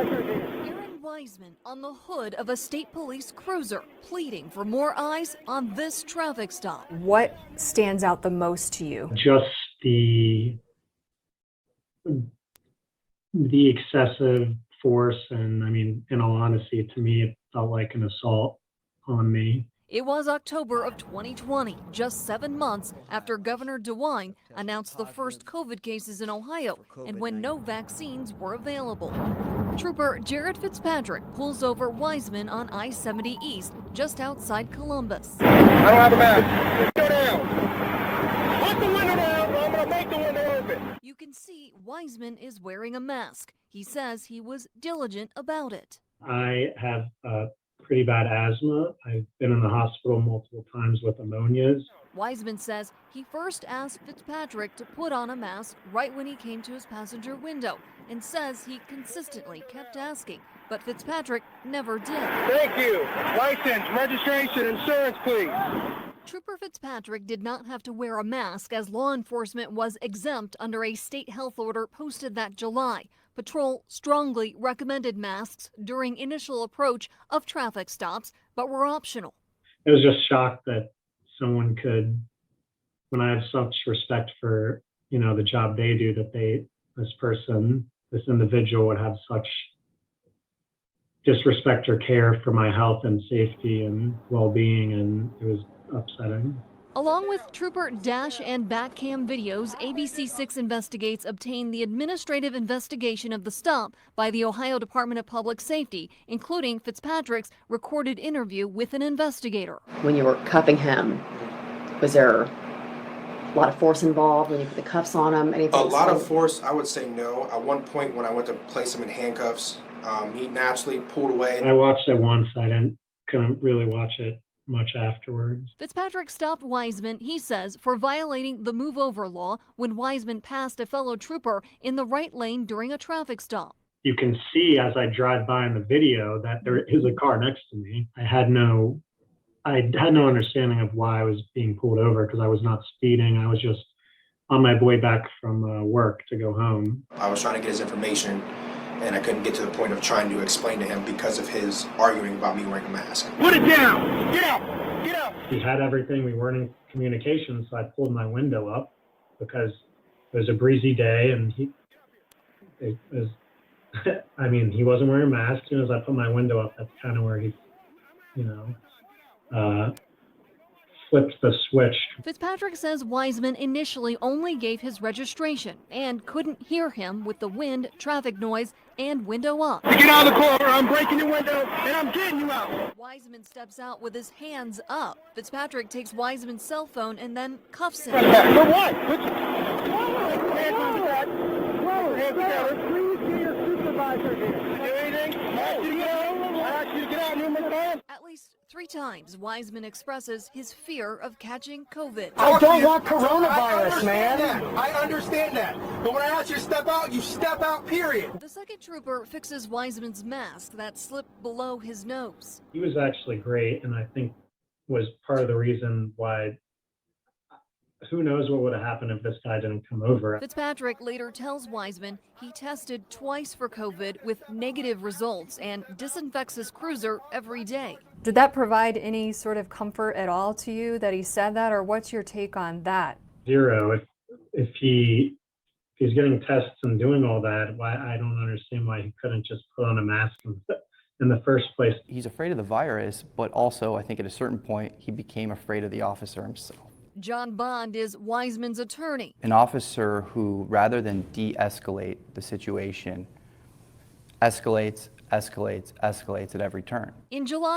Aaron Wiseman on the hood of a state police cruiser, pleading for more eyes on this traffic stop. What stands out the most to you? Just the excessive force, and I mean, in all honesty, to me, it felt like an assault on me. It was October of 2020, just 7 months after Governor DeWine announced the first COVID cases in Ohio and when no vaccines were available. Trooper Jared Fitzpatrick pulls over Wiseman on I-70 East, just outside Columbus. I don't have a mask. Go down. Put the window down, or I'm going to make the window open. You can see Wiseman is wearing a mask. He says he was diligent about it. I have pretty bad asthma. I've been in the hospital multiple times with pneumonias. Wiseman says he first asked Fitzpatrick to put on a mask right when he came to his passenger window and says he consistently kept asking, but Fitzpatrick never did. Thank you. License, registration, insurance, please. Trooper Fitzpatrick did not have to wear a mask as law enforcement was exempt under a state health order posted that July. Patrol strongly recommended masks during initial approach of traffic stops, but were optional. I was just shocked that someone could, when I have such respect for, the job they do, that this individual would have such disrespect or care for my health and safety and well-being, and it was upsetting. Along with Trooper dash and back cam videos, ABC6 Investigates obtained the administrative investigation of the stop by the Ohio Department of Public Safety, including Fitzpatrick's recorded interview with an investigator. When you were cuffing him, was there a lot of force involved when you put the cuffs on him? Anything? A lot of force, I would say no. At one point when I went to place him in handcuffs, he naturally pulled away. I watched it once. I couldn't really watch it much afterwards. Fitzpatrick stopped Wiseman, he says, for violating the move over law when Wiseman passed a fellow trooper in the right lane during a traffic stop. You can see as I drive by in the video that there is a car next to me. I had no understanding of why I was being pulled over because I was not speeding. I was just on my way back from work to go home. I was trying to get his information, and I couldn't get to the point of trying to explain to him because of his arguing about me wearing a mask. Put it down. Get out. Get out. We had everything. We weren't in communication, so I pulled my window up because it was a breezy day, and he wasn't wearing a mask. As soon as I put my window up, that's kind of where he, flipped the switch. Fitzpatrick says Wiseman initially only gave his registration and couldn't hear him with the wind, traffic noise, and window up. Get out of the car, I'm breaking your window, and I'm getting you out. Wiseman steps out with his hands up. Fitzpatrick takes Wiseman's cell phone and then cuffs him. For what? Hands on the back. Hands together. Please get your supervisor here. Do anything? I asked you to get out numerous times. At least 3 times, Wiseman expresses his fear of catching COVID. I don't want coronavirus, man. I understand that. But when I ask you to step out, you step out, period. The second trooper fixes Wiseman's mask that slipped below his nose. He was actually great, and I think was part of the reason why. Who knows what would have happened if this guy didn't come over. Fitzpatrick later tells Wiseman he tested twice for COVID with negative results and disinfects his cruiser every day. Did that provide any sort of comfort at all to you that he said that, or what's your take on that? Zero. If he's getting tests and doing all that, why I don't understand why he couldn't just put on a mask in the first place. He's afraid of the virus, but also I think at a certain point he became afraid of the officer himself. John Bond is Wiseman's attorney. An officer who, rather than de-escalate the situation, escalates at every turn. In July